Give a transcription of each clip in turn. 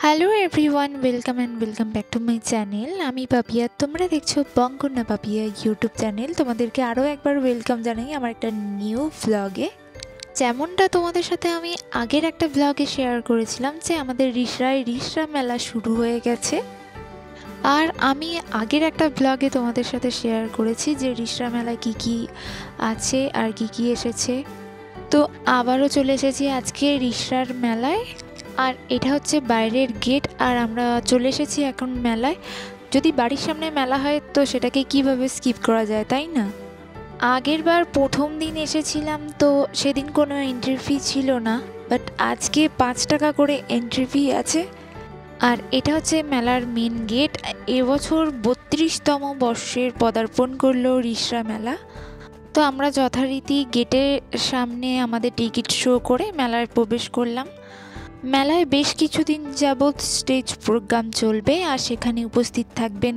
Hello everyone, welcome back to my channel. আমি পাপিয়া, তোমরা দেখছো বঙ্গনা পাপিয়া ইউটিউব চ্যানেল। তোমাদেরকে আরও একবার ওয়েলকাম জানাই আমার একটা নিউ ভ্লগে। যেমনটা তোমাদের সাথে আমি আগের একটা ভ্লগে শেয়ার করেছিলাম যে আমাদের রিসরা মেলা শুরু হয়ে গেছে। আর আমি আগের একটা ভ্লগে তোমাদের সাথে শেয়ার করেছি যে রিসরা মেলায় কী কী আছে আর কী এসেছে। তো আবারও চলে এসেছি আজকে রিসরার মেলায়। আর এটা হচ্ছে বাইরের গেট, আর আমরা চলে এসেছি এখন মেলায়। যদি বাড়ির সামনে মেলা হয় তো সেটাকে কিভাবে স্কিপ করা যায়, তাই না? আগের বার প্রথম দিন এসেছিলাম তো সেদিন কোনো এন্ট্রি ফি ছিল না, বাট আজকে 5 টাকা করে এন্ট্রি ফি আছে। আর এটা হচ্ছে মেলার মেন গেট। এবছর 32তম বর্ষের পদার্পণ করলো রিসরা মেলা। তো আমরা যথারীতি গেটের সামনে আমাদের টিকিট শো করে মেলায় প্রবেশ করলাম। মেলায় বেশ কিছুদিন যাবৎ স্টেজ প্রোগ্রাম চলবে, আর সেখানে উপস্থিত থাকবেন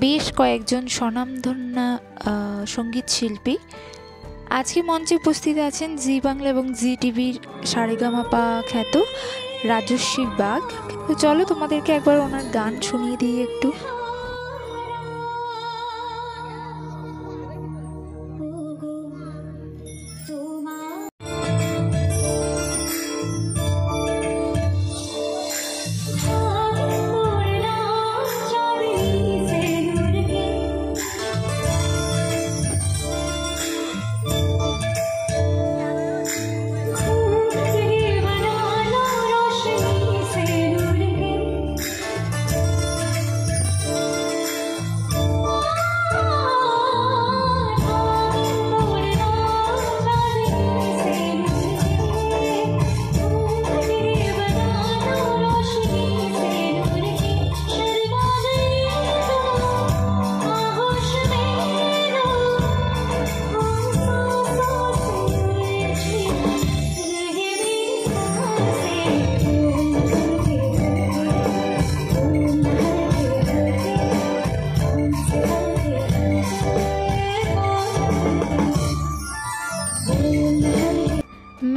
বেশ কয়েকজন স্বনামধন্য সঙ্গীত শিল্পী। আজকে মঞ্চে উপস্থিত আছেন জি বাংলা এবং জি টিভির সারেগামাপা খ্যাত রাজস্বী বাগ। তো চলো তোমাদেরকে একবার ওনার গান শুনিয়ে দিই একটু।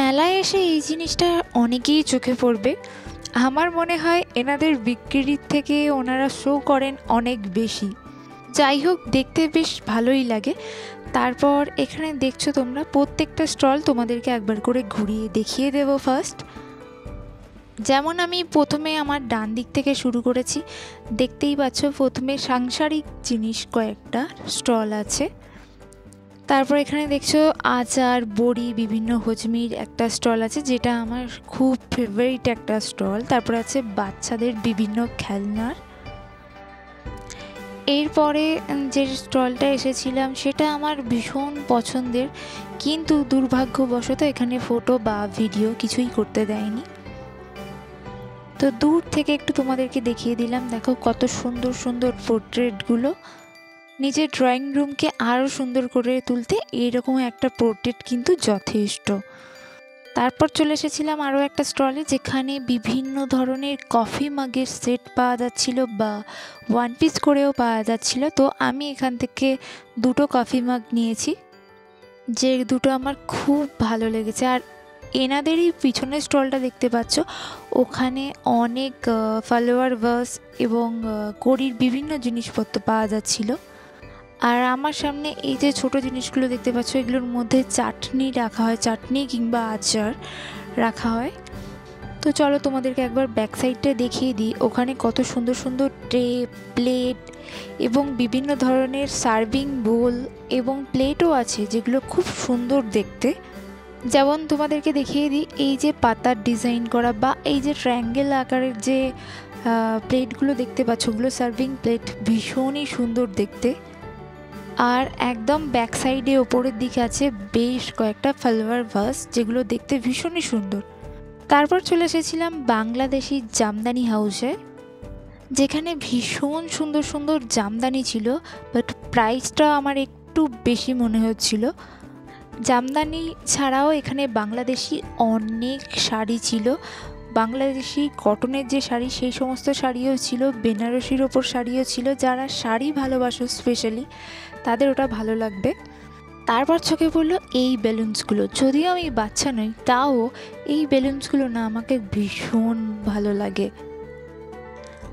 মেলায় এসে এই জিনিসটা অনেকেই চোখে পড়বে। আমার মনে হয় এনাদের বিক্রির থেকে ওনারা শো করেন অনেক বেশি। যাই হোক, দেখতে বেশ ভালোই লাগে। তারপর এখানে দেখছো তোমরা প্রত্যেকটা স্টল তোমাদেরকে একবার করে ঘুরিয়ে দেখিয়ে দেব। ফার্স্ট যেমন আমি প্রথমে আমার ডান দিক থেকে শুরু করেছি, দেখতেই পাচ্ছ প্রথমে সাংসারিক জিনিস কয়েকটা স্টল আছে। তারপর এখানে দেখছো আচার, বড়ি, বিভিন্ন হজমির একটা স্টল আছে, যেটা আমার খুব ফেভারিট একটা স্টল। তারপর আছে বাচ্চাদের বিভিন্ন খেলনার। এরপরে যে স্টলটা এসেছিলাম সেটা আমার ভীষণ পছন্দের, কিন্তু দুর্ভাগ্যবশত এখানে ফটো বা ভিডিও কিছুই করতে দেয়নি। তো দূর থেকে একটু তোমাদেরকে দেখিয়ে দিলাম। দেখো কত সুন্দর সুন্দর পোর্ট্রেটগুলো। নিজের ড্রয়িং রুমকে আরও সুন্দর করে তুলতে এইরকম একটা পোর্ট্রেট কিন্তু যথেষ্ট। তারপর চলে এসেছিলাম আরও একটা স্টলে, যেখানে বিভিন্ন ধরনের কফি মাগের সেট পাওয়া যাচ্ছিল বা 1 পিস করেও পাওয়া যাচ্ছিল। তো আমি এখান থেকে 2টো কফি মাগ নিয়েছি, যে দুটো আমার খুব ভালো লেগেছে। আর এনাদেরই পিছনের স্টলটা দেখতে পাচ্ছ, ওখানে অনেক ফ্লাওয়ার ভাস এবং কড়ির বিভিন্ন জিনিসপত্র পাওয়া যাচ্ছিল। আর আমার সামনে এই যে ছোট জিনিসগুলো দেখতে পাচ্ছ, এগুলোর মধ্যে চাটনি রাখা হয়, চাটনি কিংবা আচার রাখা হয়। তো চলো তোমাদেরকে একবার ব্যাক সাইডটা দেখিয়ে দিই। ওখানে কত সুন্দর সুন্দর ট্রে, প্লেট এবং বিভিন্ন ধরনের সার্ভিং বোল এবং প্লেটও আছে, যেগুলো খুব সুন্দর দেখতে। যেমন তোমাদেরকে দেখিয়ে দিই, এই যে পাতার ডিজাইন করা বা এই যে ট্রায়াঙ্গেল আকারের যে প্লেটগুলো দেখতে পাচ্ছ, ওগুলো সার্ভিং প্লেট, ভীষণই সুন্দর দেখতে। আর একদম ব্যাক সাইডে ওপরের দিকে আছে বেশ কয়েকটা ফ্লাওয়ার ভাস, যেগুলো দেখতে ভীষণই সুন্দর। তারপর চলে এসেছিলাম বাংলাদেশি জামদানি হাউসে, যেখানে ভীষণ সুন্দর সুন্দর জামদানি ছিল, বাট প্রাইসটা আমার একটু বেশি মনে হচ্ছিল। জামদানি ছাড়াও এখানে বাংলাদেশি অনেক শাড়ি ছিল। বাংলাদেশি কটনের যে শাড়ি, সেই সমস্ত শাড়িও ছিল, বেনারসির ওপর শাড়িও ছিল। যারা শাড়ি ভালোবাসো স্পেশালি, তাদের ওটা ভালো লাগবে। তারপর চোখে পড়লো এই বেলুনসগুলো। যদিও আমি বাচ্চা নই, তাও এই বেলুনসগুলো না আমাকে ভীষণ ভালো লাগে।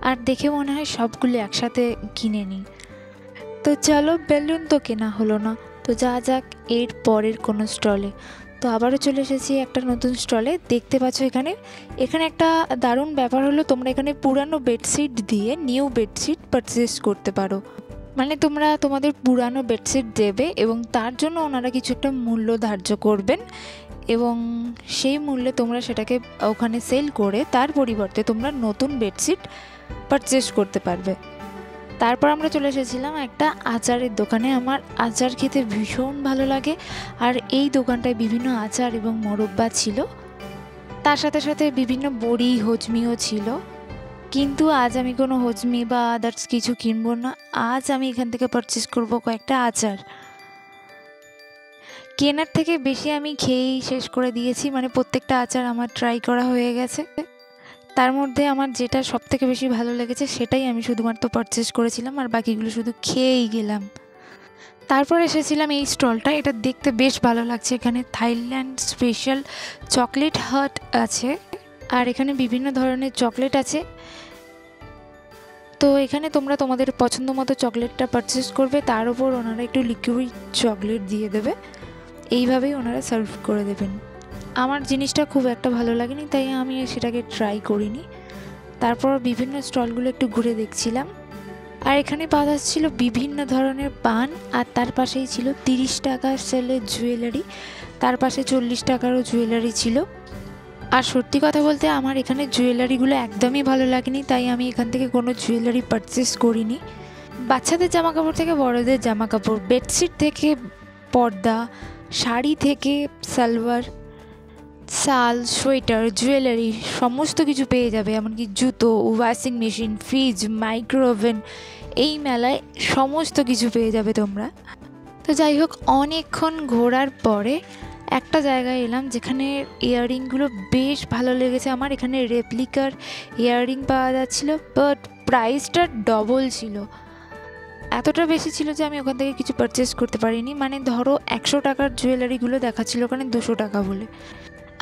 আর দেখে মনে হয় সবগুলো একসাথে কিনে নিই। তো চলো, বেলুন তো কেনা হলো না, তো যা যাক এর পরের কোনো স্টলে। তো আবারও চলে এসেছি একটা নতুন স্টলে। দেখতে পাচ্ছ এখানে একটা দারুণ ব্যাপার হলো, তোমরা এখানে পুরানো বেডশিট দিয়ে নিউ বেডশিট পারচেস করতে পারো। মানে তোমরা তোমাদের পুরানো বেডশিট দেবে এবং তার জন্য ওনারা কিছু একটা মূল্য ধার্য করবেন এবং সেই মূল্যে তোমরা সেটাকে ওখানে সেল করে তার পরিবর্তে তোমরা নতুন বেডশিট পারচেস করতে পারবে। তারপর আমরা চলে এসেছিলাম একটা আচারের দোকানে। আমার আচার খেতে ভীষণ ভালো লাগে, আর এই দোকানটায় বিভিন্ন আচার এবং মোরব্বা ছিল, তার সাথে সাথে বিভিন্ন বড়ি হজমিও ছিল। কিন্তু আজ আমি কোনো হজমি বা আদার্স কিছু কিনবো না, আজ আমি এখান থেকে পারচেস করব কয়েকটা আচার। কেনার থেকে বেশি আমি খেয়েই শেষ করে দিয়েছি, মানে প্রত্যেকটা আচার আমার ট্রাই করা হয়ে গেছে। তার মধ্যে আমার যেটা সবথেকে বেশি ভালো লেগেছে সেটাই আমি শুধুমাত্র পারচেস করেছিলাম, আর বাকিগুলো শুধু খেয়েই গেলাম। তারপর এসেছিলাম এই স্টলটা, এটা দেখতে বেশ ভালো লাগছে। এখানে থাইল্যান্ড স্পেশাল চকলেট হাট আছে, আর এখানে বিভিন্ন ধরনের চকলেট আছে। তো এখানে তোমরা তোমাদের পছন্দ মতো চকলেটটা পারচেস করবে, তার উপর ওনারা একটু লিকুইড চকলেট দিয়ে দেবে, এইভাবেই ওনারা সার্ভ করে দেবেন। আমার জিনিসটা খুব একটা ভালো লাগেনি, তাই আমি সেটাকে ট্রাই করিনি। তারপর বিভিন্ন স্টলগুলো একটু ঘুরে দেখছিলাম, আর এখানে পাওয়া যাচ্ছিল বিভিন্ন ধরনের পান, আর তার পাশেই ছিল 30 টাকার সেলের জুয়েলারি, তার পাশে 40 টাকারও জুয়েলারি ছিল। আর সত্যি কথা বলতে আমার এখানে জুয়েলারিগুলো একদমই ভালো লাগেনি, তাই আমি এখান থেকে কোনো জুয়েলারি পারচেস করিনি। বাচ্চাদের জামাকাপড় থেকে বড়দের জামাকাপড়, বেডশিট থেকে পর্দা, শাড়ি থেকে সালোয়ার, শাল, সোয়েটার, জুয়েলারি সমস্ত কিছু পেয়ে যাবে, এমনকি জুতো, washing machine, fridge, micro oven, এই মেলায় সমস্ত কিছু পেয়ে যাবে তোমরা। তো যাই হোক, অনেকক্ষণ ঘোরার পরে একটা জায়গায় এলাম যেখানে ইয়াররিংগুলো বেশ ভালো লেগেছে আমার। এখানে রেপ্লিকার ইয়াররিং পাওয়া যাচ্ছিল, বাট প্রাইসটা ডবল ছিল, এতটা বেশি ছিল যে আমি ওখান থেকে কিছু পারচেস করতে পারিনি। মানে ধরো 100 টাকার জুয়েলারিগুলো দেখাচ্ছিল ওখানে 200 টাকা বলে।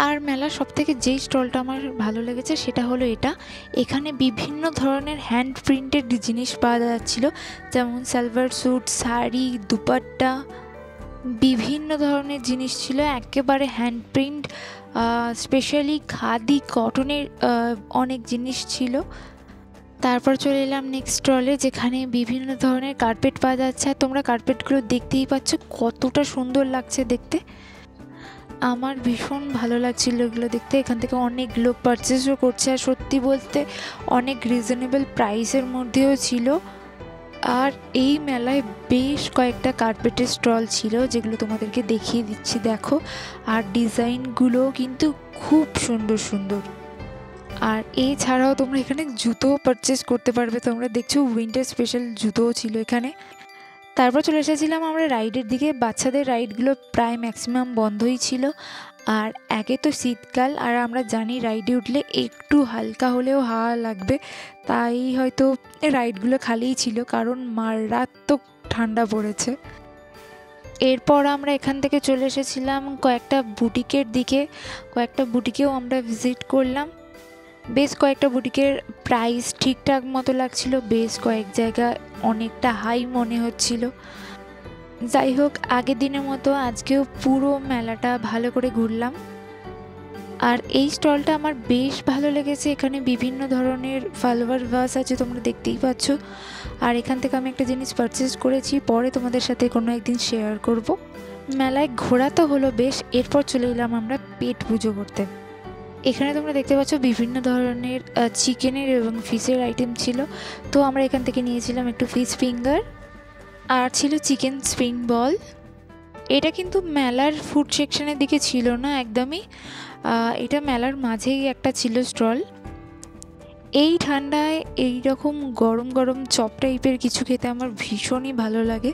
আর মেলার সবথেকে যেই স্টলটা আমার ভালো লেগেছে সেটা হলো এটা। এখানে বিভিন্ন ধরনের হ্যান্ড প্রিন্টেড জিনিস পাওয়া যাচ্ছিল, যেমন সালোয়ার স্যুট, শাড়ি, দুপাট্টা, বিভিন্ন ধরনের জিনিস ছিল, একেবারে হ্যান্ড প্রিন্ট, স্পেশালি খাদি কটনের অনেক জিনিস ছিল। তারপর চলে এলাম নেক্সট স্টলে, যেখানে বিভিন্ন ধরনের কার্পেট পাওয়া যাচ্ছে। আর তোমরা কার্পেটগুলো দেখতেই পাচ্ছ কতটা সুন্দর লাগছে দেখতে, আমার ভীষণ ভালো লাগছিল এগুলো দেখতে। এখান থেকে অনেক লোক পারচেসও করছে, আর সত্যি বলতে অনেক রিজনেবল প্রাইসের মধ্যেও ছিল। আর এই মেলায় বেশ কয়েকটা কার্পেটের স্টল ছিল, যেগুলো তোমাদেরকে দেখিয়ে দিচ্ছি, দেখো। আর ডিজাইনগুলো কিন্তু খুব সুন্দর সুন্দর। আর এছাড়াও তোমরা এখানে জুতোও পারচেস করতে পারবে, তোমরা দেখছো উইন্টার স্পেশাল জুতোও ছিল এখানে। তারপর চলে এসেছিলাম আমরা রাইডের দিকে। বাচ্চাদের রাইডগুলো প্রায় ম্যাক্সিমাম বন্ধই ছিল, আর একে তো শীতকাল, আর আমরা জানি রাইডে উঠলে একটু হালকা হলেও হাওয়া লাগবে, তাই হয়তো রাইডগুলো খালিই ছিল, কারণ মারাত্মক ঠান্ডা পড়েছে। এরপর আমরা এখান থেকে চলে এসেছিলাম কয়েকটা বুটিকের দিকে, কয়েকটা বুটিকেও আমরা ভিজিট করলাম। বেশ কয়েকটা বুটিকের প্রাইস ঠিকঠাক মতো লাগছিল, বেশ কয়েক জায়গায় অনেকটা হাই মনে হচ্ছিল। যাই হোক, আগের দিনের মতো আজকেও পুরো মেলাটা ভালো করে ঘুরলাম। আর এই স্টলটা আমার বেশ ভালো লেগেছে, এখানে বিভিন্ন ধরনের ফ্লাওয়ার ভাস আছে, তোমরা দেখতেই পাচ্ছ। আর এখান থেকে আমি একটা জিনিস পারচেস করেছি, পরে তোমাদের সাথে কোনো একদিন শেয়ার করব। মেলায় ঘোরা তো হলো বেশ, এরপর চলে এলাম আমরা পেট পুজো করতে। এখানে তোমরা দেখতে পাচ্ছ বিভিন্ন ধরনের চিকেনের এবং ফিশের আইটেম ছিল। তো আমরা এখান থেকে নিয়েছিলাম একটু ফিশ ফিঙ্গার, আর ছিল চিকেন স্প্রিং বল। এটা কিন্তু মেলার ফুড সেকশনের দিকে ছিল না একদমই, এটা মেলার মাঝেই একটা ছিল স্টল। এই ঠান্ডায় এই রকম গরম গরম চপ টাইপের কিছু খেতে আমার ভীষণই ভালো লাগে।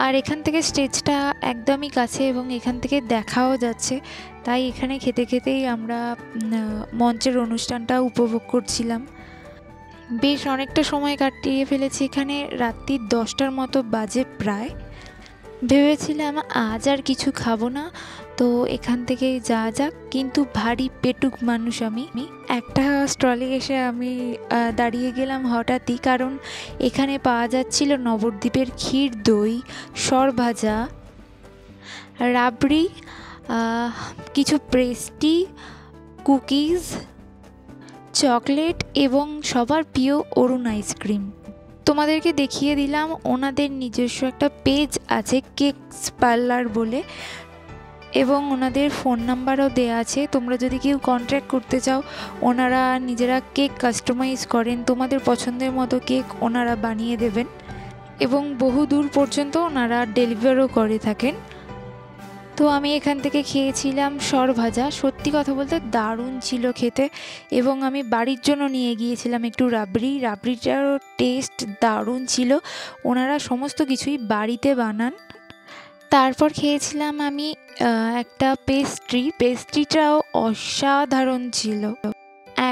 আর এখান থেকে স্টেজটা একদমই কাছে এবং এখান থেকে দেখাও যাচ্ছে, তাই এখানে খেতে খেতেই আমরা মঞ্চের অনুষ্ঠানটা উপভোগ করছিলাম। বেশ অনেকটা সময় কাটিয়ে ফেলেছি এখানে, রাত্রি 10টার মতো বাজে প্রায়। ভেবেছিলাম আজ আর কিছু খাবো না, তো এখান থেকে যাওয়া যাক। কিন্তু ভারী পেটুক মানুষ আমি। একটা স্টলে এসে আমি দাঁড়িয়ে গেলাম হঠাৎই, কারণ এখানে পাওয়া যাচ্ছিল নবদ্বীপের ক্ষীর দই, সরভাজা, রাবড়ি, কিছু পেস্ট্রি, কুকিজ, চকলেট এবং সবার প্রিয় অরুণ আইসক্রিম। তোমাদেরকে দেখিয়ে দিলাম ওনাদের নিজস্ব একটা পেজ আছে কেকস পার্লার বলে, এবং ওনাদের ফোন নাম্বারও দেওয়া আছে। তোমরা যদি কেউ কন্ট্যাক্ট করতে চাও, ওনারা নিজেরা কেক কাস্টমাইজ করেন, তোমাদের পছন্দের মতো কেক ওনারা বানিয়ে দেবেন এবং বহু দূর পর্যন্ত ওনারা ডেলিভারও করে থাকেন। তো আমি এখান থেকে খেয়েছিলাম সরভাজা, সত্যি কথা বলতে দারুণ ছিল খেতে। এবং আমি বাড়ির জন্য নিয়ে গিয়েছিলাম একটু রাবড়িটারও টেস্ট দারুণ ছিল। ওনারা সমস্ত কিছুই বাড়িতে বানান। তারপর খেয়েছিলাম আমি একটা পেস্ট্রিটাও অসাধারণ ছিল,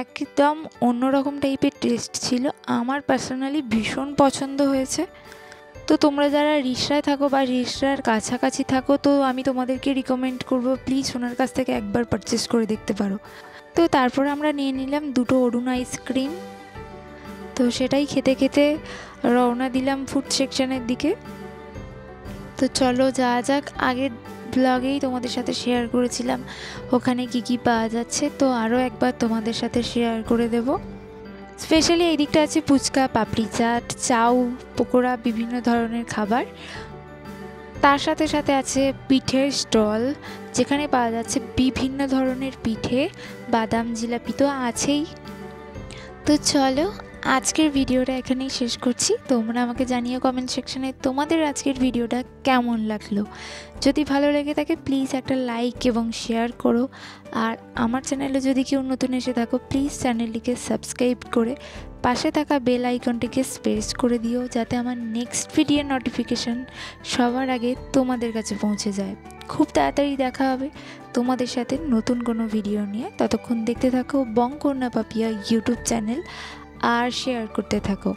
একদম অন্যরকম টাইপের টেস্ট ছিল। আমার পার্সোনালি ভীষণ পছন্দ হয়েছে। তো তোমরা যারা রিষড়ায় থাকো বা রিষড়ার কাছাকাছি থাকো, তো আমি তোমাদেরকে রিকমেন্ড করব প্লিজ ওনার কাছ থেকে একবার পারচেস করে দেখতে পারো। তো তারপর আমরা নিয়ে নিলাম দুটো অরুণ আইসক্রিম। তো সেটাই খেতে খেতে রওনা দিলাম ফুড সেকশনের দিকে। তো চলো যাওয়া যাক। আগের ব্লগেই তোমাদের সাথে শেয়ার করেছিলাম ওখানে কি কি পাওয়া যাচ্ছে, তো আরও একবার তোমাদের সাথে শেয়ার করে দেব। স্পেশালি এই দিকটা আছে ফুচকা, পাপড়ি চাট, চাউ, পকোড়া, বিভিন্ন ধরনের খাবার। তার সাথে সাথে আছে পিঠের স্টল, যেখানে পাওয়া যাচ্ছে বিভিন্ন ধরনের পিঠে, বাদাম জিলাপি তো আছেই। তো চলো আজকের ভিডিওটা এখানেই শেষ করছি। তোমরা আমাকে জানিও কমেন্ট সেকশনে তোমাদের আজকের ভিডিওটা কেমন লাগলো। যদি ভালো লেগে থাকে প্লিজ একটা লাইক এবং শেয়ার করো। আর আমার চ্যানেলে যদি কেউ নতুন এসে থাকো প্লিজ চ্যানেলটিকে সাবস্ক্রাইব করে পাশে থাকা বেল আইকনটিকে প্রেস করে দিও, যাতে আমার নেক্সট ভিডিওর নোটিফিকেশান সবার আগে তোমাদের কাছে পৌঁছে যায়। খুব তাড়াতাড়ি দেখা হবে তোমাদের সাথে নতুন কোনো ভিডিও নিয়ে। ততক্ষণ দেখতে থাকো বং কন্যা পাপিয়া ইউটিউব চ্যানেল আর শেয়ার করতে থাকো।